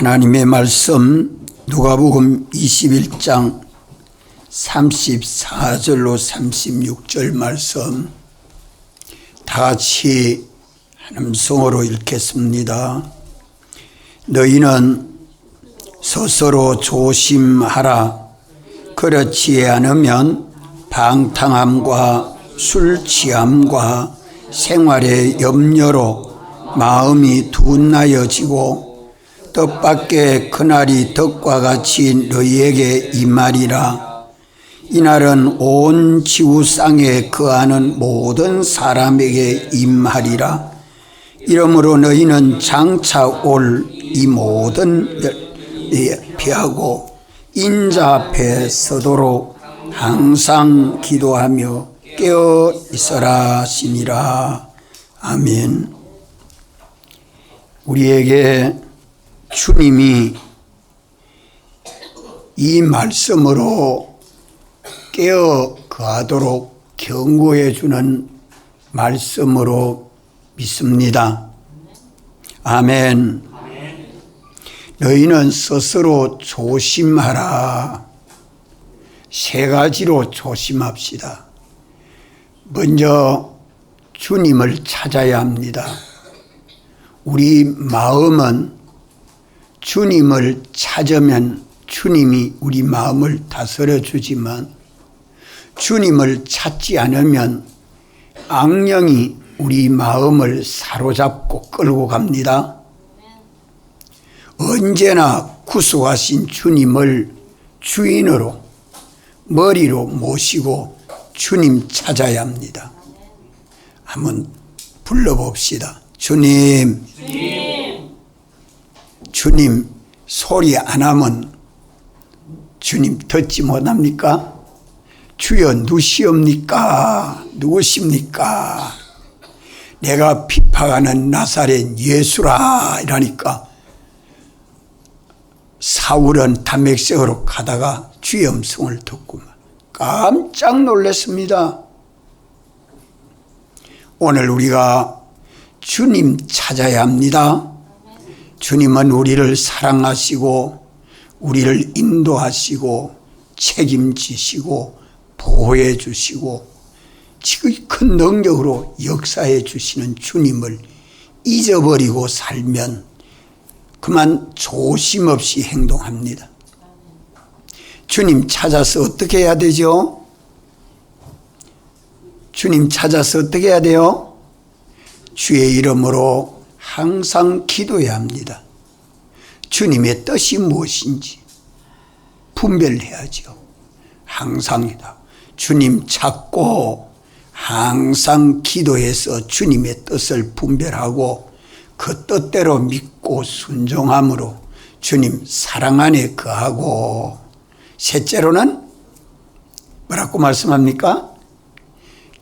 하나님의 말씀 누가복음 21장 34절로 36절 말씀 다 같이 한 음성으로 읽겠습니다. 너희는 스스로 조심하라. 그렇지 않으면 방탕함과 술 취함과 생활의 염려로 마음이 둔하여지고 뜻밖의 그날이 덕과 같이 너희에게 임하리라. 이날은 온 지구상에 거하는 모든 사람에게 임하리라. 이러므로 너희는 장차 올 이 모든 일에 피하고 인자 앞에 서도록 항상 기도하며 깨어 있어라 하시니라. 아멘. 우리에게 주님이 이 말씀으로 깨어 거하도록 경고해 주는 말씀으로 믿습니다. 아멘. 너희는 스스로 조심하라. 세 가지로 조심합시다. 먼저 주님을 찾아야 합니다. 우리 마음은 주님을 찾으면 주님이 우리 마음을 다스려 주지만 주님을 찾지 않으면 악령이 우리 마음을 사로잡고 끌고 갑니다. 언제나 구속하신 주님을 주인으로 머리로 모시고 주님 찾아야 합니다. 한번 불러봅시다. 주님. 주님 소리 안 하면 주님 듣지 못합니까? 주여 누시옵니까? 누구십니까? 내가 핍박하는 나사렛 예수라 이러니까 사울은 담메색으로 가다가 주의 음성을 듣고 깜짝 놀랐습니다. 오늘 우리가 주님 찾아야 합니다. 주님은 우리를 사랑하시고 우리를 인도하시고 책임지시고 보호해 주시고 지극히 큰 능력으로 역사해 주시는 주님을 잊어버리고 살면 그만 조심 없이 행동합니다. 주님 찾아서 어떻게 해야 되죠? 주님 찾아서 어떻게 해야 돼요? 주의 이름으로 항상 기도해야 합니다. 주님의 뜻이 무엇인지 분별해야죠. 항상이다. 주님 찾고 항상 기도해서 주님의 뜻을 분별하고 그 뜻대로 믿고 순종함으로 주님 사랑 안에 거하고 셋째로는 뭐라고 말씀합니까?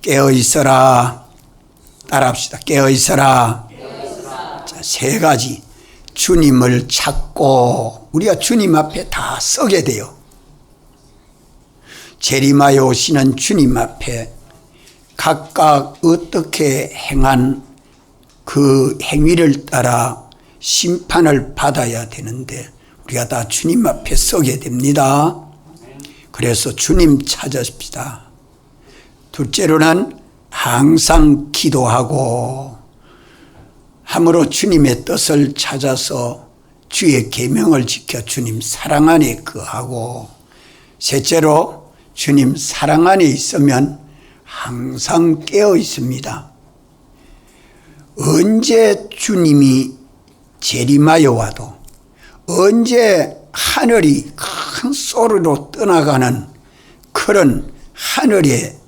깨어 있어라. 따라합시다. 깨어 있어라. 자, 세 가지. 주님을 찾고 우리가 주님 앞에 다 서게 돼요. 재림하여 오시는 주님 앞에 각각 어떻게 행한 그 행위를 따라 심판을 받아야 되는데 우리가 다 주님 앞에 서게 됩니다. 그래서 주님 찾으십시다. 둘째로는 항상 기도하고 함으로 주님의 뜻을 찾아서 주의 계명을 지켜 주님 사랑 안에 거하고 셋째로 주님 사랑 안에 있으면 항상 깨어 있습니다. 언제 주님이 재림하여 와도 언제 하늘이 큰 소리로 떠나가는 그런 하늘의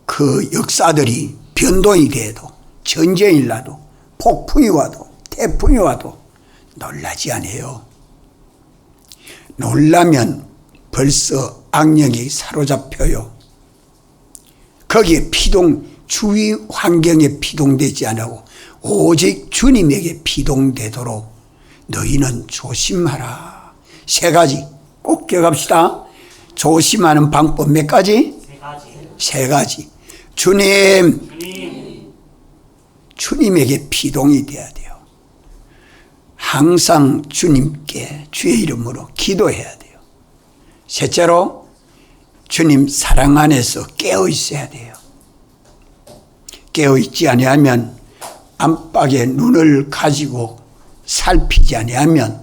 그 역사들이 변동이 돼도 전쟁이 나도 폭풍이 와도 태풍이 와도 놀라지 않아요. 놀라면 벌써 악령이 사로잡혀요. 거기에 주위 환경에 피동되지 않고 오직 주님에게 피동되도록 너희는 조심하라. 세 가지 꼭 기억합시다. 조심하는 방법 몇 가지? 세 가지. 주님에게 피동이 돼야 돼요. 항상 주님께 주의 이름으로 기도해야 돼요. 셋째로 주님 사랑 안에서 깨어 있어야 돼요. 깨어 있지 아니하면 안팎에 눈을 가지고 살피지 아니하면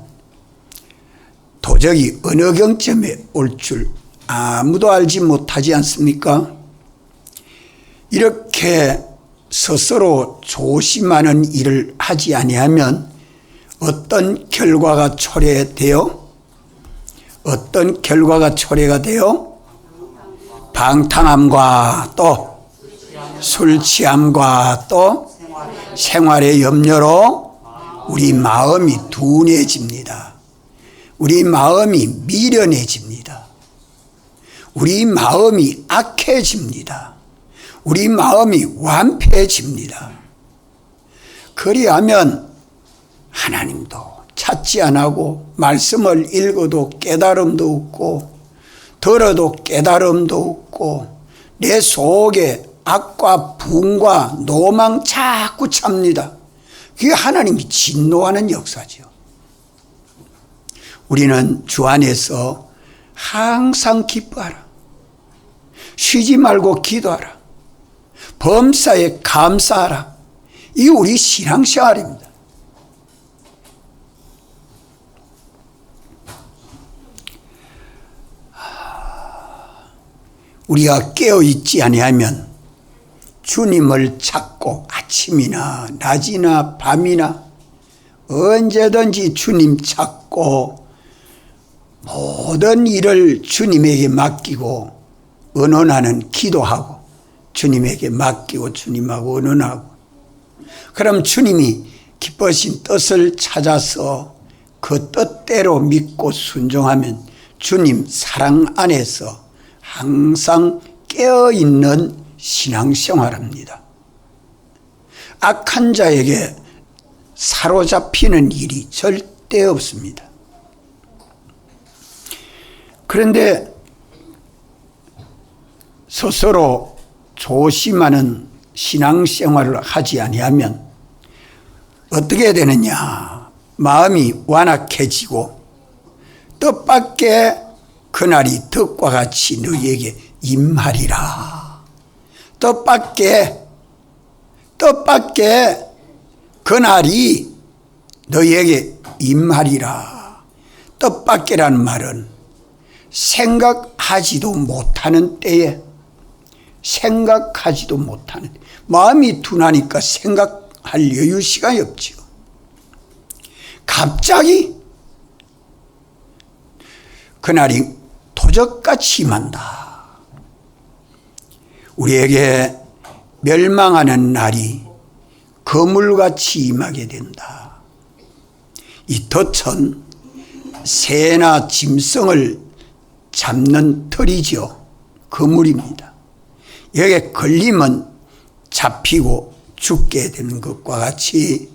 도저히 어느 경점에 올 줄 아무도 알지 못하지 않습니까? 이렇게 스스로 조심하는 일을 하지 아니하면 어떤 결과가 초래돼요? 어떤 결과가 초래가 돼요? 방탕함과 또 술 취함과 또 생활의 염려로 우리 마음이 둔해집니다. 우리 마음이 미련해집니다. 우리 마음이 악해집니다. 우리 마음이 완패해집니다. 그리하면 하나님도 찾지 않고 말씀을 읽어도 깨달음도 없고 들어도 깨달음도 없고 내 속에 악과 분과 노망 자꾸 찹니다. 그게 하나님이 진노하는 역사죠. 우리는 주 안에서 항상 기뻐하라. 쉬지 말고 기도하라. 범사에 감사하라. 이게 우리 신앙생활입니다. 우리가 깨어있지 아니하면 주님을 찾고 아침이나 낮이나 밤이나 언제든지 주님 찾고 모든 일을 주님에게 맡기고 의논하는 기도하고 주님에게 맡기고 주님하고 의논하고 그럼 주님이 기뻐하신 뜻을 찾아서 그 뜻대로 믿고 순종하면 주님 사랑 안에서 항상 깨어있는 신앙생활합니다. 악한 자에게 사로잡히는 일이 절대 없습니다. 그런데 스스로 조심하는 신앙생활을 하지 아니하면 어떻게 되느냐? 마음이 완악해지고 뜻밖의 그날이 덕과 같이 너희에게 임하리라. 뜻밖의 그날이 너희에게 임하리라. 뜻밖이라는 말은 생각하지도 못하는 때에 생각하지도 못하는 마음이 둔하니까 생각할 여유 시간이 없죠. 갑자기 그날이 도적같이 임한다. 우리에게 멸망하는 날이 거물같이 임하게 된다. 이 덫은 새나 짐승을 잡는 털이죠. 거물입니다. 여기에 걸리면 잡히고 죽게 되는 것과 같이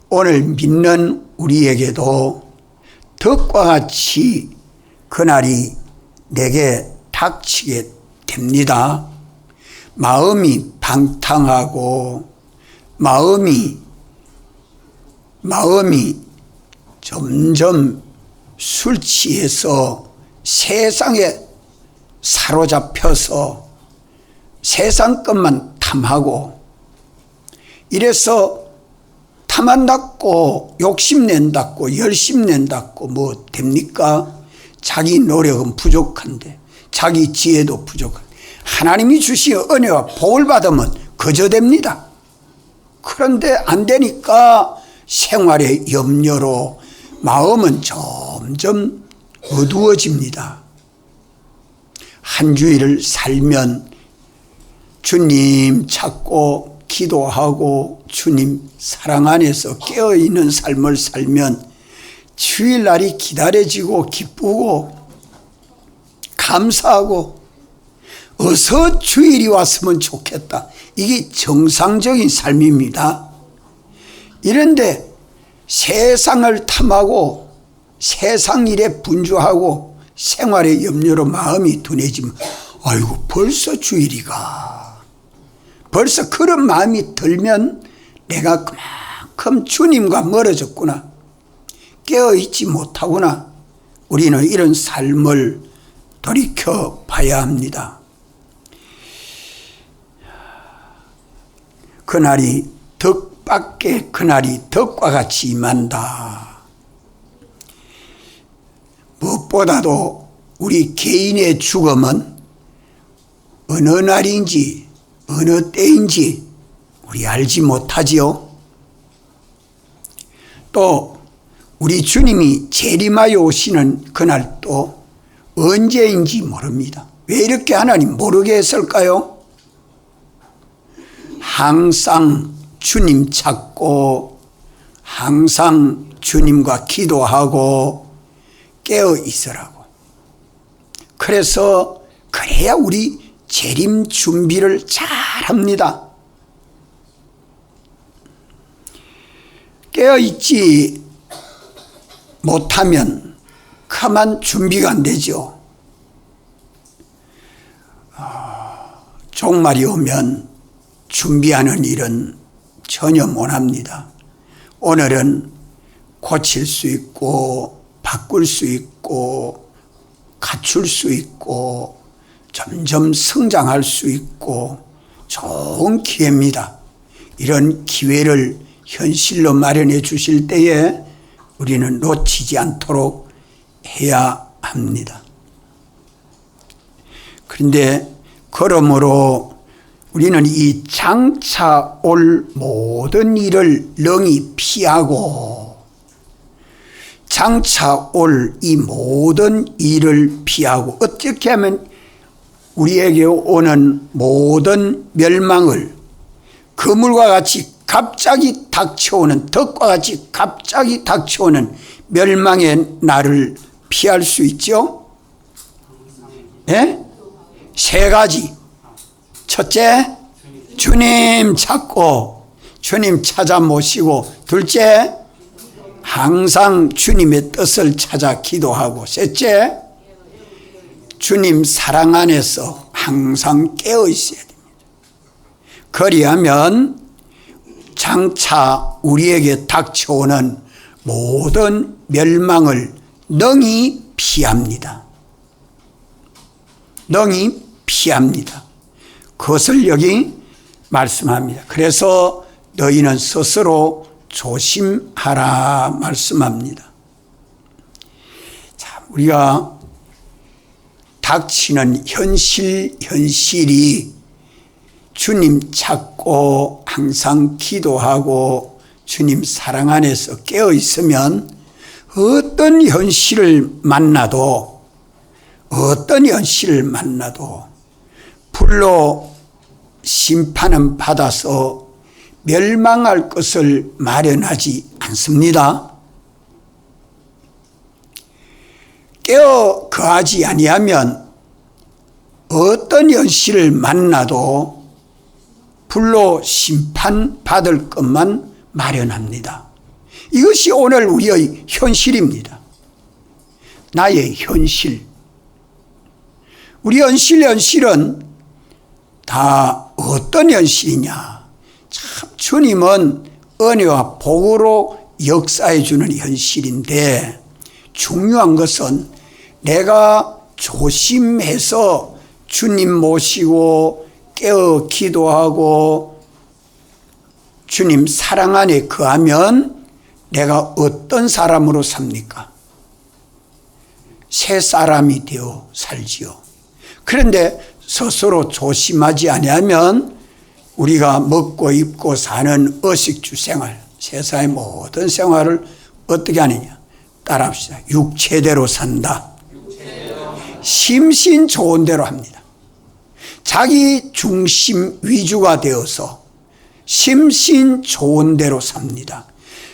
오늘 믿는 우리에게도 덫과 같이 그날이 내게 닥치게 됩니다. 마음이 방탕하고 마음이 점점 술 취해서 세상에 사로잡혀서 세상 것만 탐하고 이래서 탐 안 닦고 욕심 낸다고 열심 낸다고 뭐 됩니까? 자기 노력은 부족한데 자기 지혜도 부족한데 하나님이 주신 은혜와 복을 받으면 그저 됩니다. 그런데 안 되니까 생활의 염려로 마음은 점점 어두워집니다. 한 주일을 살면 주님 찾고 기도하고 주님 사랑 안에서 깨어있는 삶을 살면 주일날이 기다려지고 기쁘고 감사하고 어서 주일이 왔으면 좋겠다. 이게 정상적인 삶입니다. 이런데 세상을 탐하고 세상 일에 분주하고 생활의 염려로 마음이 둔해지면 아이고 벌써 주일이가 벌써 그런 마음이 들면 내가 그만큼 주님과 멀어졌구나. 깨어있지 못하구나. 우리는 이런 삶을 돌이켜 봐야 합니다. 그날이 덕밖에 그날이 덕과 같이 임한다. 무엇보다도 우리 개인의 죽음은 어느 날인지 어느 때인지 우리 알지 못하지요. 또 우리 주님이 재림하여 오시는 그날도 언제인지 모릅니다. 왜 이렇게 하나님 모르게 했을까요? 항상 주님 찾고 항상 주님과 기도하고 깨어 있으라고. 그래야 우리 재림 준비를 잘 합니다. 깨어 있지 못하면 그만 준비가 안 되죠. 종말이 오면 준비하는 일은 전혀 못합니다. 오늘은 고칠 수 있고 바꿀 수 있고 갖출 수 있고 점점 성장할 수 있고 좋은 기회입니다. 이런 기회를 현실로 마련해 주실 때에 우리는 놓치지 않도록 해야 합니다. 그런데 그러므로 우리는 이 장차 올 모든 일을 능히 피하고 장차 올 이 모든 일을 피하고 어떻게 하면 우리에게 오는 모든 멸망을 그물과 같이 갑자기 닥쳐오는 덕과 같이 갑자기 닥쳐오는 멸망의 날을 피할 수 있죠? 예? 세 가지. 첫째, 주님 찾고 주님 찾아 모시고, 둘째, 항상 주님의 뜻을 찾아 기도하고, 셋째, 주님 사랑 안에서 항상 깨어 있어야 됩니다. 그리하면 장차 우리에게 닥쳐오는 모든 멸망을 능히 피합니다. 능히 피합니다. 그것을 여기 말씀합니다. 그래서 너희는 스스로 조심하라 말씀합니다. 자, 우리가 닥치는 현실이 주님 찾고 항상 기도하고 주님 사랑 안에서 깨어 있으면 어떤 현실을 만나도 불로 심판은 받아서 멸망할 것을 마련하지 않습니다. 깨어 거하지 아니하면 어떤 현실을 만나도 불로 심판받을 것만 마련합니다. 이것이 오늘 우리의 현실입니다. 나의 현실. 우리 현실은 다 어떤 현실이냐. 참 주님은 은혜와 복으로 역사해 주는 현실인데, 중요한 것은 내가 조심해서 주님 모시고 깨어 기도하고 주님 사랑 안에 거하면 내가 어떤 사람으로 삽니까? 새 사람이 되어 살지요. 그런데 스스로 조심하지 아니하면 우리가 먹고 입고 사는 의식주 생활, 세상의 모든 생활을 어떻게 하느냐? 따라합시다. 육체대로 산다. 심신 좋은 대로 합니다. 자기 중심 위주가 되어서 심신 좋은 대로 삽니다.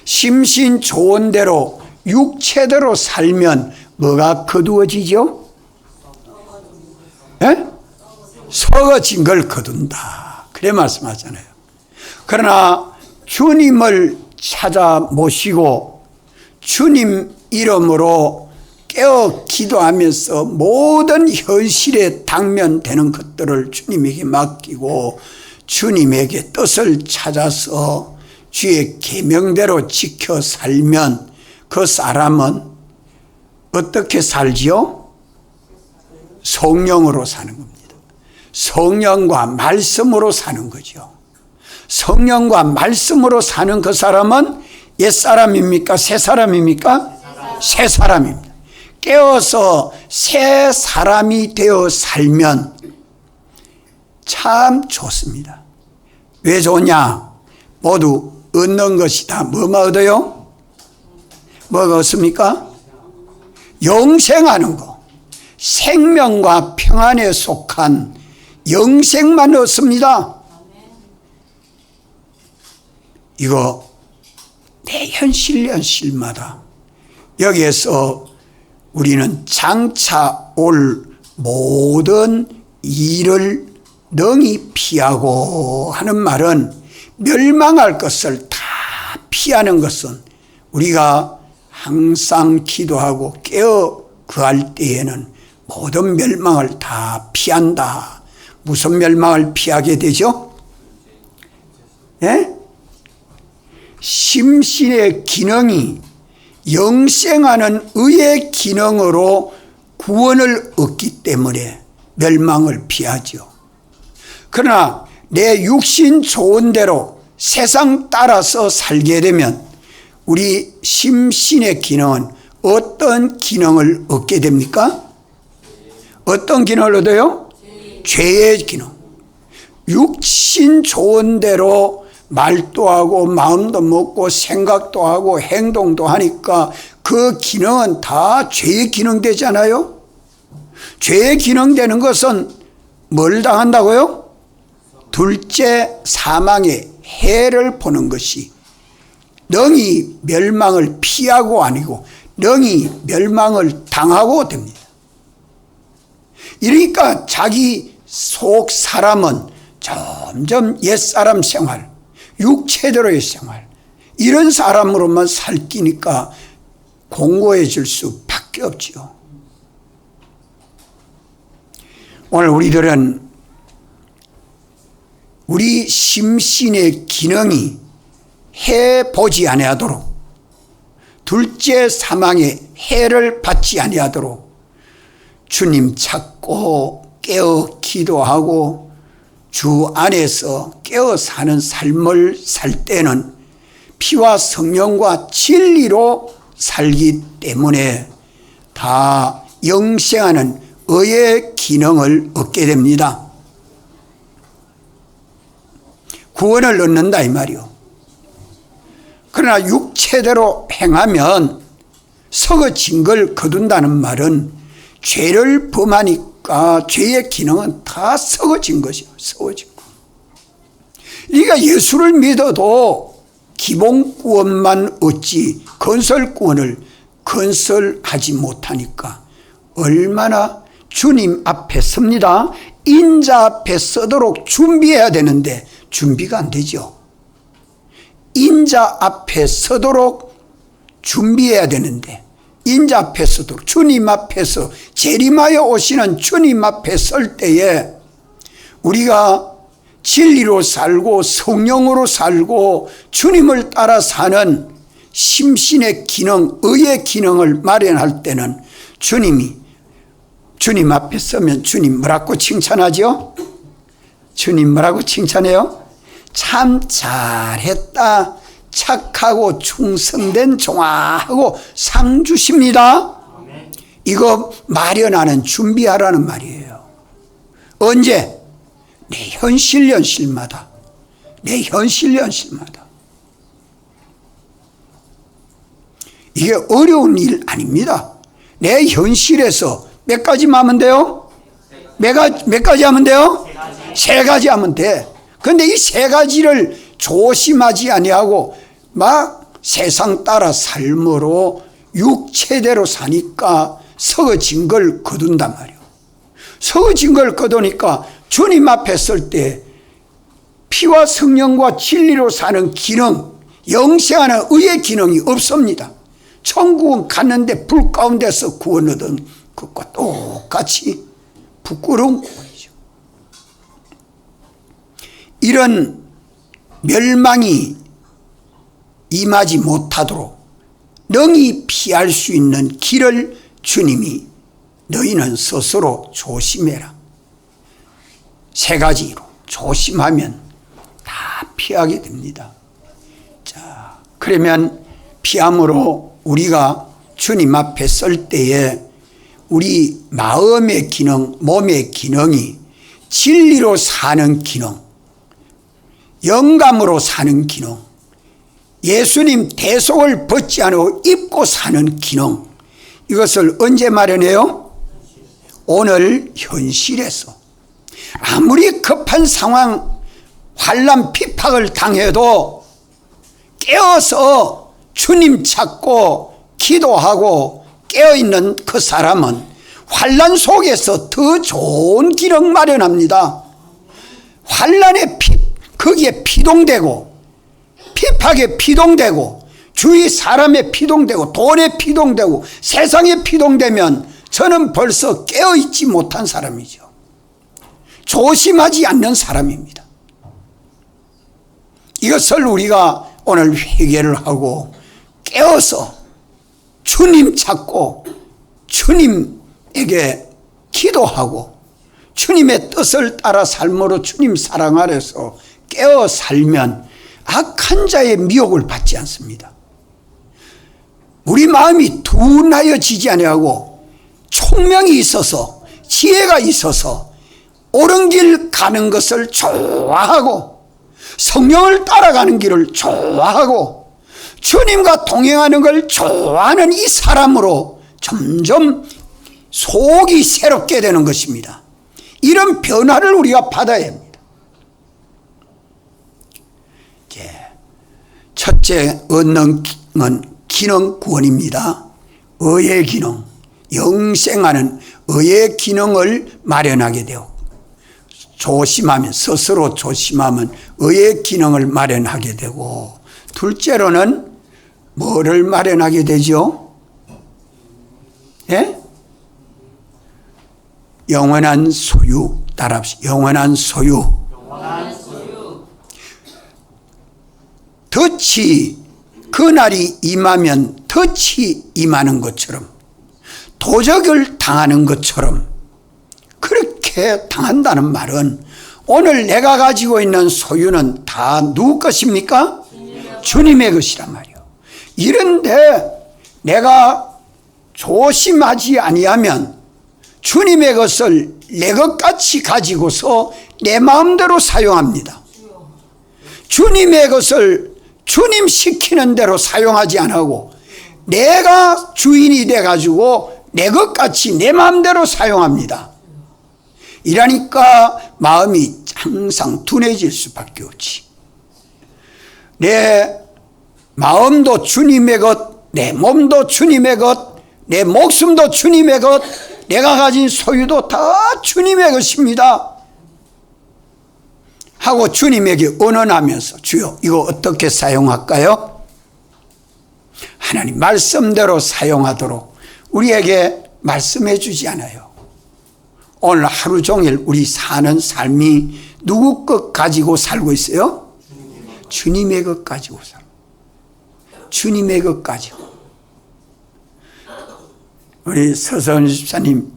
심신 좋은 대로 육체대로 살면 뭐가 거두어지죠? 예? 썩어진 걸 거둔다. 그래 말씀하잖아요. 그러나 주님을 찾아 모시고 주님 이름으로 깨어 기도하면서 모든 현실에 당면되는 것들을 주님에게 맡기고 주님에게 뜻을 찾아서 주의 계명대로 지켜 살면 그 사람은 어떻게 살지요? 성령으로 사는 겁니다. 성령과 말씀으로 사는 거죠. 성령과 말씀으로 사는 그 사람은 옛사람입니까? 새사람입니까? 새사람입니다. 깨어서 새 사람이 되어 살면 참 좋습니다. 왜 좋냐? 모두 얻는 것이 다 뭐가 얻어요? 뭐가 얻습니까? 영생하는 거. 생명과 평안에 속한 영생만 얻습니다. 이거 내 현실마다 여기에서 우리는 장차 올 모든 일을 능히 피하고 하는 말은 멸망할 것을 다 피하는 것은 우리가 항상 기도하고 깨어 그할 때에는 모든 멸망을 다 피한다. 무슨 멸망을 피하게 되죠? 예? 심신의 기능이 영생하는 의의 기능으로 구원을 얻기 때문에 멸망을 피하죠. 그러나 내 육신 좋은 대로 세상 따라서 살게 되면 우리 심신의 기능은 어떤 기능을 얻게 됩니까? 어떤 기능을 얻어요? 죄의 기능. 육신 좋은 대로 말도 하고 마음도 먹고 생각도 하고 행동도 하니까 그 기능은 다 죄의 기능 되잖아요. 죄의 기능 되는 것은 뭘 당한다고요? 둘째, 사망의 해를 보는 것이 능히 멸망을 피하고 아니고 능히 멸망을 당하고 됩니다. 이러니까 자기 속 사람은 점점 옛사람 생활, 육체대로의 생활, 이런 사람으로만 살기니까 공고해질 수밖에 없지요. 오늘 우리들은 우리 심신의 기능이 해보지 아니하도록, 둘째 사망의 해를 받지 아니하도록 주님 찾고 깨어 기도하고 주 안에서 깨어 사는 삶을 살 때는 피와 성령과 진리로 살기 때문에 다 영생하는 의의 기능을 얻게 됩니다. 구원을 얻는다 이 말이요. 그러나 육체대로 행하면 썩어진 걸 거둔다는 말은 죄를 범하니까 죄의 기능은 다 썩어진 것이요. 썩어진 거. 그러니까 예수를 믿어도 기본 구원만 얻지 건설 구원을 건설하지 못하니까 얼마나 주님 앞에 섭니다. 인자 앞에 서도록 준비해야 되는데 준비가 안 되죠. 인자 앞에 서도록 준비해야 되는데 인자 앞에 서도록 주님 앞에서 재림하여 오시는 주님 앞에 설 때에 우리가 진리로 살고 성령으로 살고 주님을 따라 사는 심신의 기능, 의의 기능을 마련할 때는 주님 앞에 서면 주님 뭐라고 칭찬하죠? 주님 뭐라고 칭찬해요? 참 잘했다, 착하고 충성된 종아 하고 상 주십니다. 이거 마련하는 준비하라는 말이에요. 언제? 내 현실마다. 내 현실마다. 이게 어려운 일 아닙니다. 내 현실에서 몇 가지만 하면 돼요? 몇 가지 하면 돼요? 세 가지 하면 돼. 그런데 이 세 가지를 조심하지 아니하고 막 세상 따라 삶으로 육체대로 사니까 썩어진 걸 거둔단 말이에요. 썩어진 걸 거두니까 주님 앞에 설 때 피와 성령과 진리로 사는 기능, 영생하는 의의 기능이 없습니다. 천국은 갔는데 불 가운데서 구원 얻은 것과 똑같이 부끄러운 구원이죠. 이런 멸망이 임하지 못하도록 능히 피할 수 있는 길을 주님이 너희는 스스로 조심해라. 세 가지로 조심하면 다 피하게 됩니다. 자, 그러면 피함으로 우리가 주님 앞에 설 때에 우리 마음의 기능, 몸의 기능이 진리로 사는 기능, 영감으로 사는 기능, 예수님 대속을 벗지 않고 입고 사는 기능, 이것을 언제 마련해요? 오늘 현실에서. 아무리 급한 상황, 환난 핍박을 당해도 깨어서 주님 찾고 기도하고 깨어있는 그 사람은 환난 속에서 더 좋은 기능 마련합니다. 환난에 거기에 피동되고 핍박에 피동되고 주위 사람에 피동되고 돈에 피동되고 세상에 피동되면 저는 벌써 깨어있지 못한 사람이죠. 조심하지 않는 사람입니다. 이것을 우리가 오늘 회개를 하고 깨어서 주님 찾고 주님에게 기도하고 주님의 뜻을 따라 삶으로 주님 사랑 아래서 깨어 살면 악한 자의 미혹을 받지 않습니다. 우리 마음이 둔하여지지 아니하고 총명이 있어서 지혜가 있어서 옳은 길 가는 것을 좋아하고 성령을 따라가는 길을 좋아하고 주님과 동행하는 걸 좋아하는 이 사람으로 점점 속이 새롭게 되는 것입니다. 이런 변화를 우리가 받아야 합니다. 첫째 얻는 기능 구원입니다. 의의 기능, 영생하는 의의 기능을 마련하게 되고 조심하면, 스스로 조심하면 의의 기능을 마련하게 되고, 둘째로는 뭐를 마련하게 되죠? 예? 영원한 소유. 따라합시다. 영원한 소유. 덫이 그날이 임하면 덫이 임하는 것처럼, 도적을 당하는 것처럼 그렇게 당한다는 말은 오늘 내가 가지고 있는 소유는 다 누구 것입니까? 주님의 것이란 말이에요. 이런데 내가 조심하지 아니하면 주님의 것을 내 것같이 가지고서 내 마음대로 사용합니다. 주님의 것을 주님 시키는 대로 사용하지 않고 내가 주인이 돼가지고 내 것같이 내 마음대로 사용합니다. 이러니까 마음이 항상 둔해질 수밖에 없지. 내 마음도 주님의 것, 내 몸도 주님의 것, 내 목숨도 주님의 것, 내가 가진 소유도 다 주님의 것입니다 하고 주님에게 언언하면서 주여 이거 어떻게 사용할까요? 하나님 말씀대로 사용하도록 우리에게 말씀해 주지 않아요. 오늘 하루 종일 우리 사는 삶이 누구 것 가지고 살고 있어요? 주님의 것 가지고 살고, 주님의 것 가지고. 우리 서선 집사님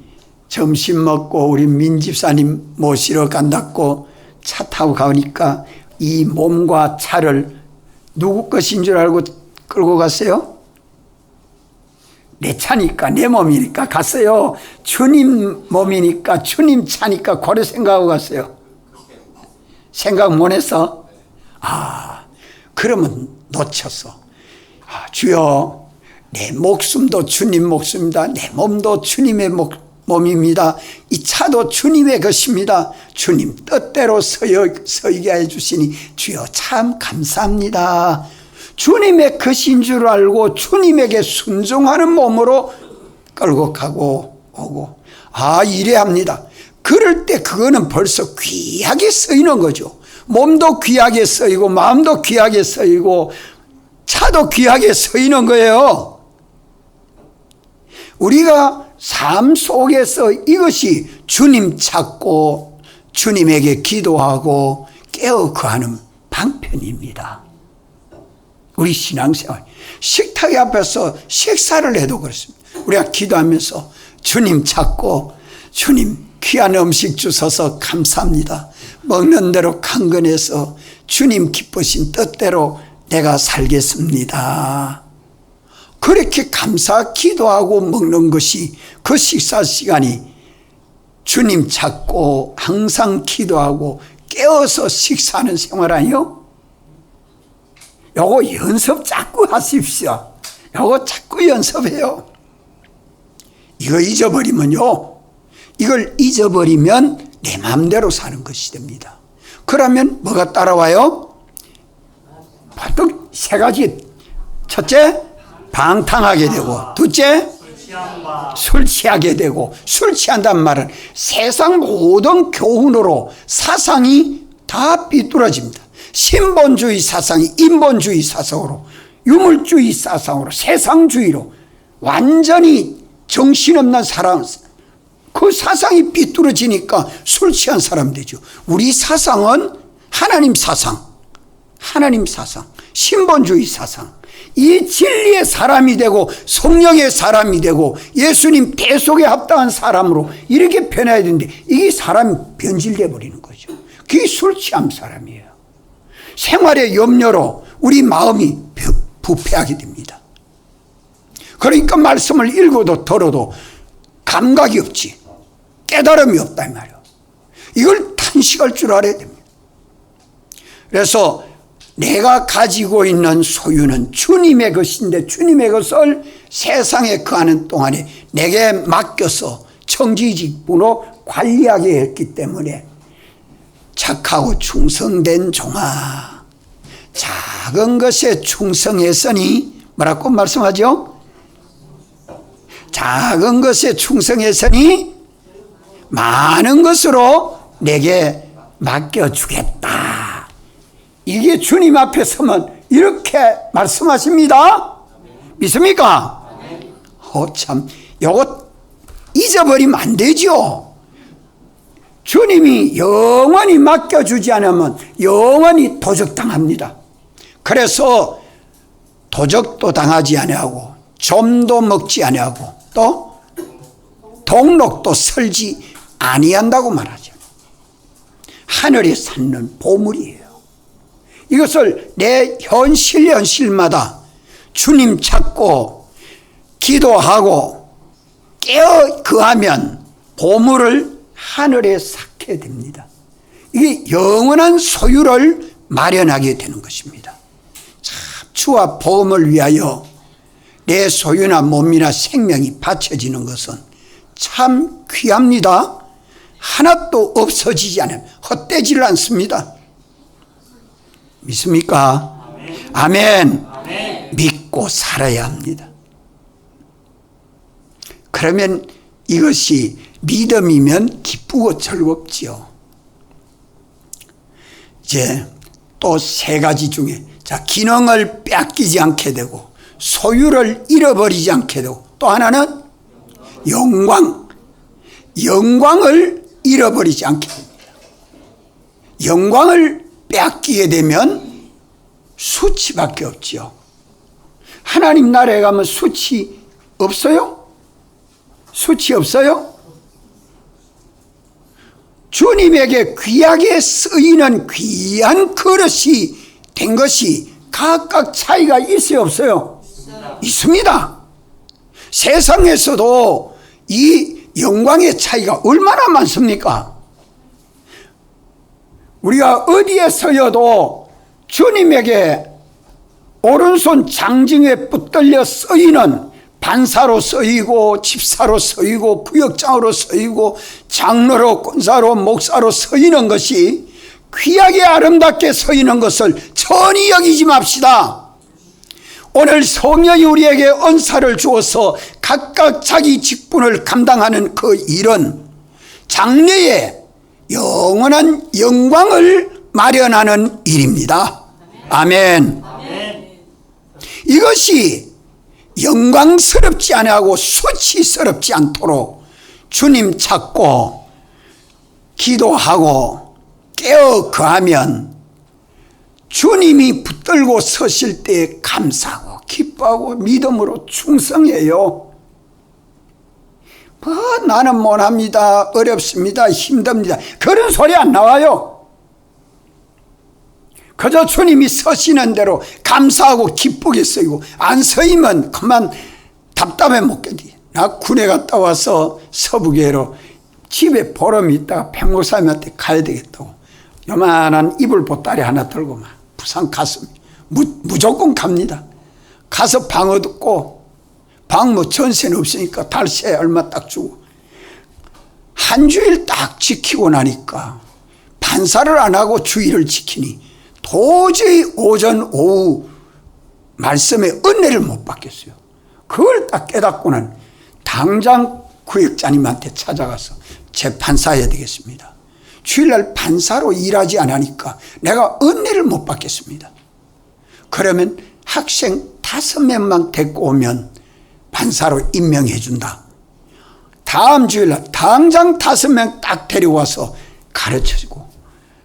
점심 먹고 우리 민 집사님 모시러 간다고 차 타고 가니까 이 몸과 차를 누구 것인 줄 알고 끌고 갔어요? 내 차니까, 내 몸이니까 갔어요. 주님 몸이니까, 주님 차니까 그래 생각하고 갔어요. 생각 못 했어? 그러면 놓쳤어. 주여, 내 목숨도 주님 목숨입니다. 내 몸도 주님의 몸입니다. 이 차도 주님의 것입니다. 주님 뜻대로 서이게 해주시니 주여 참 감사합니다. 주님의 것인 줄 알고 주님에게 순종하는 몸으로 끌고 가고 오고, 이래야 합니다. 그럴 때 그거는 벌써 귀하게 쓰이는 거죠. 몸도 귀하게 쓰이고 마음도 귀하게 쓰이고 차도 귀하게 쓰이는 거예요. 우리가 삶 속에서 이것이 주님 찾고 주님에게 기도하고 깨어 거하는 방편입니다. 우리 신앙생활. 식탁 앞에서 식사를 해도 그렇습니다. 우리가 기도하면서 주님 찾고, 주님 귀한 음식 주셔서 감사합니다. 먹는 대로 강건해서 주님 기쁘신 뜻대로 내가 살겠습니다. 그렇게 감사 기도하고 먹는 것이, 그 식사 시간이 주님 찾고 항상 기도하고 깨어서 식사하는 생활 아니요? 요거 연습 자꾸 하십시오. 요거 자꾸 연습해요. 이거 잊어버리면요, 이걸 잊어버리면 내 마음대로 사는 것이 됩니다. 그러면 뭐가 따라와요? 보통 세 가지. 첫째, 방탕하게 되고, 둘째, 술 취하게 되고. 술 취한다는 말은 세상 모든 교훈으로 사상이 다 삐뚤어집니다. 신본주의 사상이 인본주의 사상으로, 유물주의 사상으로, 세상주의로 완전히 정신없는 사람, 그 사상이 삐뚤어지니까 술 취한 사람 되죠. 우리 사상은 하나님 사상, 신본주의 사상, 이 진리의 사람이 되고 성령의 사람이 되고 예수님 대속에 합당한 사람으로 이렇게 변해야 되는데, 이게 사람이 변질되어 버리는 거죠. 그게 술 취한 사람이에요. 생활의 염려로 우리 마음이 부패하게 됩니다. 그러니까 말씀을 읽어도 들어도 감각이 없지, 깨달음이 없다 이 말이에요. 이걸 탄식할 줄 알아야 됩니다. 그래서 내가 가지고 있는 소유는 주님의 것인데, 주님의 것을 세상에 거하는 동안에 내게 맡겨서 청지직분으로 관리하게 했기 때문에, 착하고 충성된 종아, 작은 것에 충성했으니, 뭐라고 말씀하죠? 작은 것에 충성했으니 많은 것으로 내게 맡겨주겠다. 이게 주님 앞에 서면 이렇게 말씀하십니다. 믿습니까? 참, 요거 잊어버리면 안 되죠. 주님이 영원히 맡겨주지 않으면 영원히 도적당합니다. 그래서 도적도 당하지 아니하고, 좀도 먹지 아니하고, 또 동록도 설지 아니한다고 말하죠. 하늘에 쌓는 보물이에요. 이것을 내 현실마다 주님 찾고 기도하고 깨어 거하면 보물을 하늘에 쌓게 됩니다. 이게 영원한 소유를 마련하게 되는 것입니다. 참, 주와 복음을 위하여 내 소유나 몸이나 생명이 바쳐지는 것은 참 귀합니다. 하나도 없어지지 않으면 헛되지를 않습니다. 믿습니까? 아멘. 아멘. 믿고 살아야 합니다. 그러면 이것이 믿음이면 기쁘고 즐겁지요. 이제 또 세 가지 중에, 자, 기능을 뺏기지 않게 되고, 소유를 잃어버리지 않게 되고, 또 하나는 영광을 잃어버리지 않게 됩니다. 영광을 뺏기게 되면 수치밖에 없지요. 하나님 나라에 가면 수치 없어요? 수치 없어요? 주님에게 귀하게 쓰이는 귀한 그릇이 된 것이 각각 차이가 있어요, 없어요? 있습니다. 세상에서도 이 영광의 차이가 얼마나 많습니까? 우리가 어디에 서여도 주님에게 오른손 장정에 붙들려 쓰이는, 반사로 쓰이고 집사로 쓰이고 구역장으로 쓰이고 장로로 권사로 목사로 쓰이는 것이, 귀하게 아름답게 쓰이는 것을 천히 여기지 맙시다. 오늘 성령이 우리에게 은사를 주어서 각각 자기 직분을 감당하는 그 일은 장래에 영원한 영광을 마련하는 일입니다. 아멘. 이것이 영광스럽지 아니하고 수치스럽지 않도록 주님 찾고 기도하고 깨어 거하면 주님이 붙들고 서실 때 감사하고 기뻐하고 믿음으로 충성해요. 나는 못합니다, 어렵습니다, 힘듭니다, 그런 소리 안 나와요. 그저 주님이 서시는 대로 감사하고 기쁘게 서이고, 안 서이면 그만 답답해 못 견디. 나 군에 갔다 와서 서부교회로 집에 보름이 있다가 백목사님한테 가야 되겠다고 요만한 이불 보따리 하나 들고 막 부산 갔습니다. 무조건 갑니다. 가서 방 얻고, 방 뭐 전세는 없으니까 달세 얼마 딱 주고, 한 주일 딱 지키고 나니까 반사를 안 하고 주일을 지키니 도저히 오전 오후 말씀에 은혜를 못 받겠어요. 그걸 딱 깨닫고는 당장 구역자님한테 찾아가서 재판사해야 되겠습니다. 주일날 판사로 일하지 않으니까 내가 은혜를 못 받겠습니다. 그러면 학생 5명만 데리고 오면 판사로 임명해 준다. 다음 주일날 당장 5명 딱 데려와서 가르쳐주고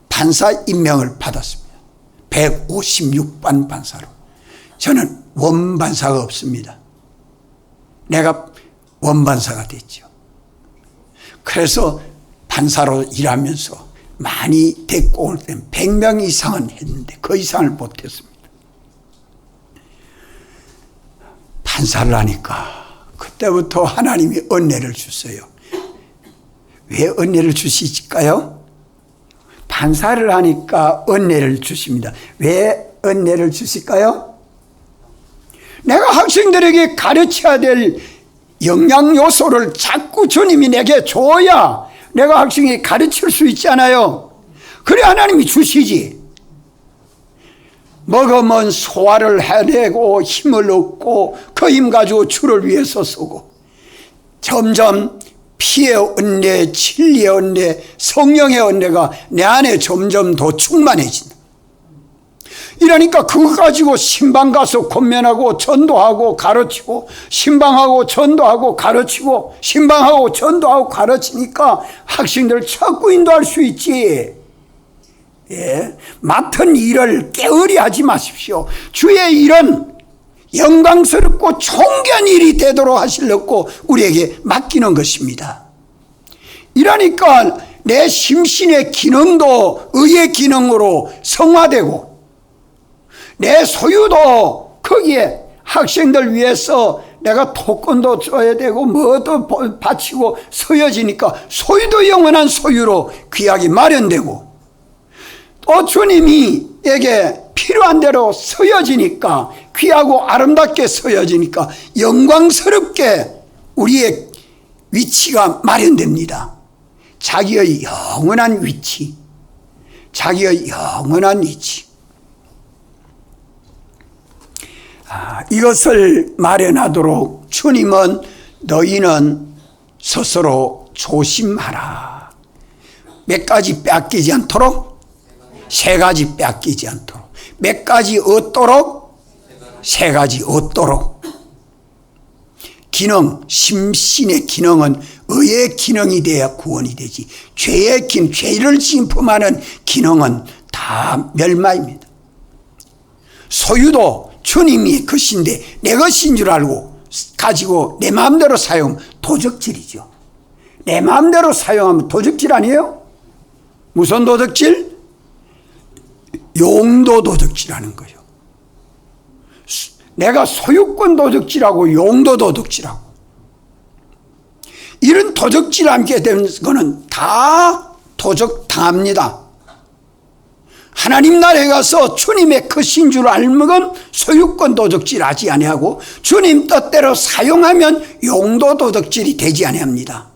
판사 임명을 받았습니다. 156반 판사로. 저는 원판사가 없습니다. 내가 원판사가 됐죠. 그래서 판사로 일하면서 많이 데리고 올 때는 100명 이상은 했는데 그 이상을 못했습니다. 판사를 하니까 그때부터 하나님이 은혜를 주세요. 왜 은혜를 주실까요? 판사를 하니까 은혜를 주십니다. 왜 은혜를 주실까요? 내가 학생들에게 가르쳐야 될 영양 요소를 자꾸 주님이 내게 줘야 내가 학생에게 가르칠 수 있잖아요. 그래 하나님이 주시지. 먹으면 소화를 해내고 힘을 얻고 그 힘 가지고 주를 위해서 쓰고, 점점 피의 은혜, 진리의 은혜, 성령의 은혜가 내 안에 점점 더 충만해진다. 이러니까 그거 가지고 신방 가서 권면하고 전도하고 가르치고, 신방하고 전도하고 가르치고, 신방하고 전도하고 가르치니까 학생들 자꾸 인도할 수 있지. 예, 맡은 일을 게으리 하지 마십시오. 주의 일은 영광스럽고 존귀한 일이 되도록 하시려고 우리에게 맡기는 것입니다. 이러니까 내 심신의 기능도 의의 기능으로 성화되고, 내 소유도 거기에 학생들 위해서 내가 토건도 줘야 되고 뭐도 바치고 서여지니까 소유도 영원한 소유로 귀하게 마련되고, 또 주님이 에게 필요한 대로 서여지니까, 귀하고 아름답게 서여지니까 영광스럽게 우리의 위치가 마련됩니다. 자기의 영원한 위치, 자기의 영원한 위치. 이것을 마련하도록 주님은 너희는 스스로 조심하라. 몇 가지 빼앗기지 않도록? 3가지 빼앗기지 않도록. 몇 가지 얻도록? 3가지 얻도록. 기능, 심신의 기능은 의의 기능이 돼야 구원이 되지, 죄의 기능, 죄를 진품하는 기능은 다 멸망입니다. 소유도 주님이 것인데 내 것인 줄 알고 가지고 내 마음대로 사용하면 도적질이죠. 내 마음대로 사용하면 도적질 아니에요? 무슨 도적질? 용도 도적질하는 거예요. 내가 소유권 도적질하고 용도 도적질하고, 이런 도적질하게 되는 거는 다 도적당합니다. 하나님 나라에 가서 주님의 것인 줄 알면 소유권 도적질 하지 아니하고, 주님 뜻대로 사용하면 용도 도적질이 되지 아니합니다.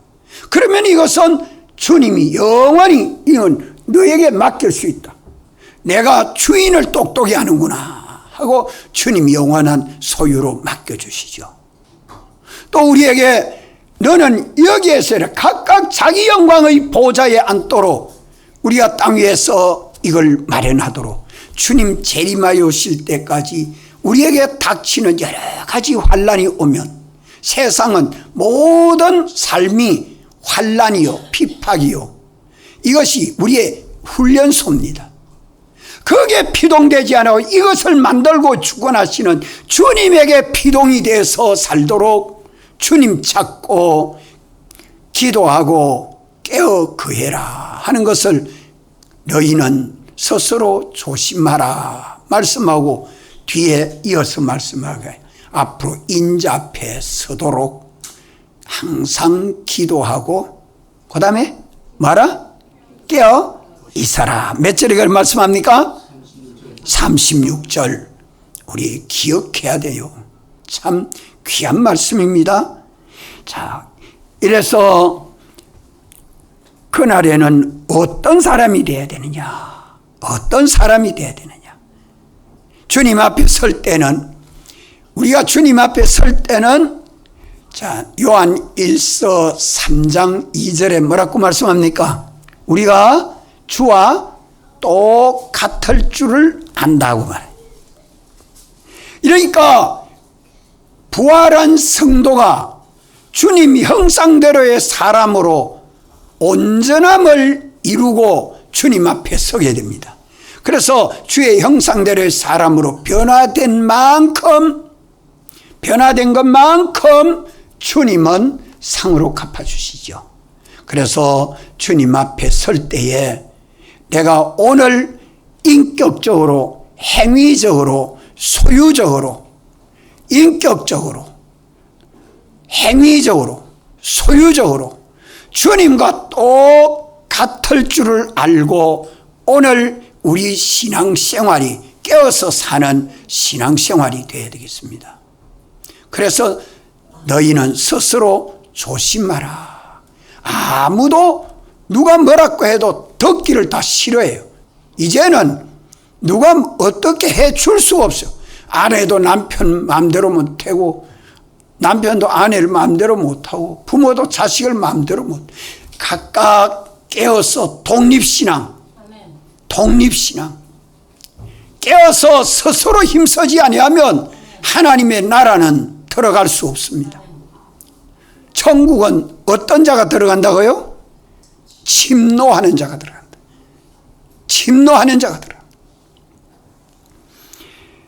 그러면 이것은 주님이 영원히 이건 너에게 맡길 수 있다. 내가 주인을 똑똑히 하는구나 하고 주님이 영원한 소유로 맡겨주시죠. 또 우리에게 너는 여기에서 각각 자기 영광의 보좌에 앉도록 우리가 땅 위에서 이걸 마련하도록, 주님 재림하여 오실 때까지 우리에게 닥치는 여러 가지 환난이 오면, 세상은 모든 삶이 환난이요 핍박이요, 이것이 우리의 훈련소입니다. 거기에 피동되지 않고 이것을 만들고 주권하시는 주님에게 피동이 돼서 살도록 주님 찾고 기도하고 깨어 거해라 하는 것을 너희는 스스로 조심하라 말씀하고 뒤에 이어서 말씀하게 앞으로 인자 앞에 서도록 항상 기도하고 그 다음에 뭐라? 깨어 있어라. 몇 절에 그걸 말씀합니까? 36절. 우리 기억해야 돼요. 참 귀한 말씀입니다. 자, 이래서 그날에는 어떤 사람이 되어야 되느냐? 어떤 사람이 되어야 되느냐? 주님 앞에 설 때는, 우리가 주님 앞에 설 때는, 자, 요한 1서 3장 2절에 뭐라고 말씀합니까? 우리가 주와 똑같을 줄을 안다고 말해요. 그러니까 부활한 성도가 주님 형상대로의 사람으로 온전함을 이루고 주님 앞에 서게 됩니다. 그래서 주의 형상대로의 사람으로 변화된 것만큼 주님은 상으로 갚아주시죠. 그래서 주님 앞에 설 때에 내가 오늘 인격적으로, 행위적으로, 소유적으로, 인격적으로, 행위적으로, 소유적으로 주님과 똑같을 줄을 알고 오늘 우리 신앙생활이 깨어서 사는 신앙생활이 되어야 되겠습니다. 그래서 너희는 스스로 조심하라. 아무도 누가 뭐라고 해도 듣기를 다 싫어해요. 이제는 누가 어떻게 해줄 수 없어요. 아내도 남편 마음대로 못하고 남편도 아내를 마음대로 못하고 부모도 자식을 마음대로 못. 각각 깨어서 독립신앙 깨어서 스스로 힘쓰지 아니하면 하나님의 나라는 들어갈 수 없습니다. 천국은 어떤 자가 들어간다고요? 침노하는 자가 들어간다. 침노하는 자가 들어간다.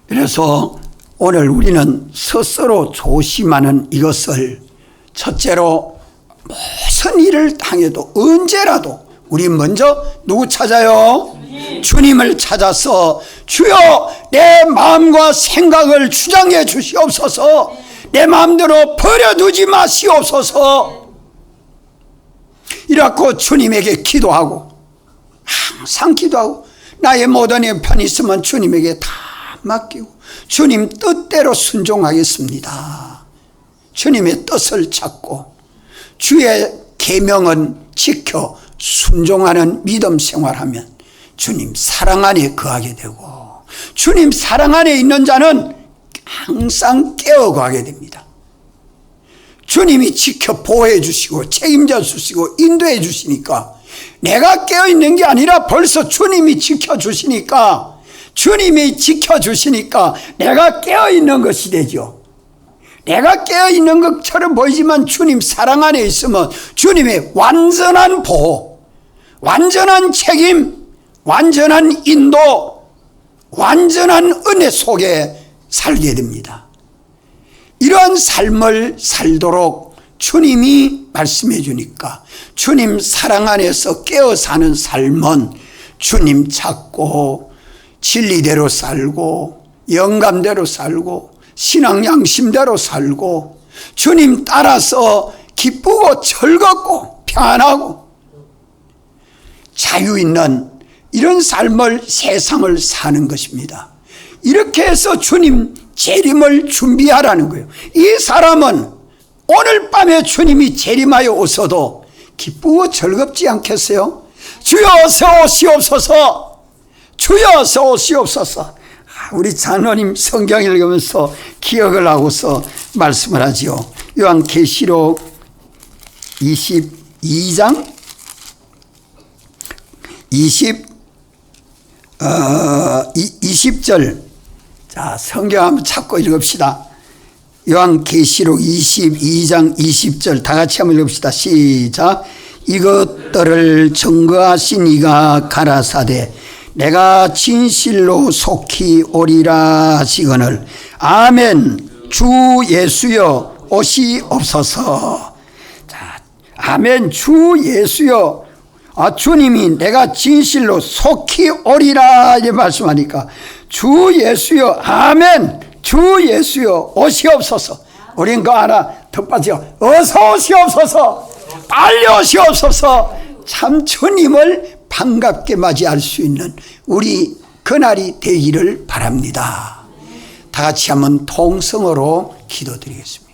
그래서 오늘 우리는 스스로 조심하는 이것을 첫째로 무슨 일을 당해도 언제라도 우리 먼저 누구 찾아요? 주님을 찾아서 주여 내 마음과 생각을 주장해 주시옵소서. 내 마음대로 버려두지 마시옵소서. 이렇게 주님에게 기도하고 항상 기도하고 나의 모든 형편 있으면 주님에게 다 맡기고 주님 뜻대로 순종하겠습니다. 주님의 뜻을 찾고 주의 계명은 지켜 순종하는 믿음 생활하면 주님 사랑 안에 거하게 되고 주님 사랑 안에 있는 자는 항상 깨어가게 됩니다. 주님이 지켜 보호해 주시고 책임져 주시고 인도해 주시니까 내가 깨어있는 게 아니라 벌써 주님이 지켜주시니까 내가 깨어있는 것이 되죠. 내가 깨어있는 것처럼 보이지만 주님 사랑 안에 있으면 주님의 완전한 보호, 완전한 책임, 완전한 인도, 완전한 은혜 속에 살게 됩니다. 이러한 삶을 살도록 주님이 말씀해 주니까 주님 사랑 안에서 깨어 사는 삶은 주님 찾고 진리대로 살고 영감대로 살고 신앙 양심대로 살고 주님 따라서 기쁘고 즐겁고 평안하고 자유 있는 이런 삶을 세상을 사는 것입니다. 이렇게 해서 주님 재림을 준비하라는 거예요. 이 사람은 오늘 밤에 주님이 재림하여 오셔도 기쁘고 즐겁지 않겠어요? 주여 어서 오시옵소서. 주여 어서 오시옵소서. 우리 장로님 성경 읽으면서 기억을 하고서 말씀을 하지요. 요한계시록 22장 20절. 자, 성경 한번 찾고 읽읍시다. 요한계시록 22장 20절 다 같이 한번 읽읍시다. 시작. 이것들을 증거하신 이가 가라사대 내가 진실로 속히 오리라 하시거늘 아멘. 주 예수여 오시옵소서. 자, 아멘. 주 예수여. 주님이 내가 진실로 속히 오리라 이렇게 말씀하니까 주 예수여 아멘. 주 예수여 오시옵소서. 우린 그 하나 더 빠져 어서 오시옵소서. 빨리 오시옵소서. 참 주님을 반갑게 맞이할 수 있는 우리 그날이 되기를 바랍니다. 다 같이 한번 통성으로 기도드리겠습니다.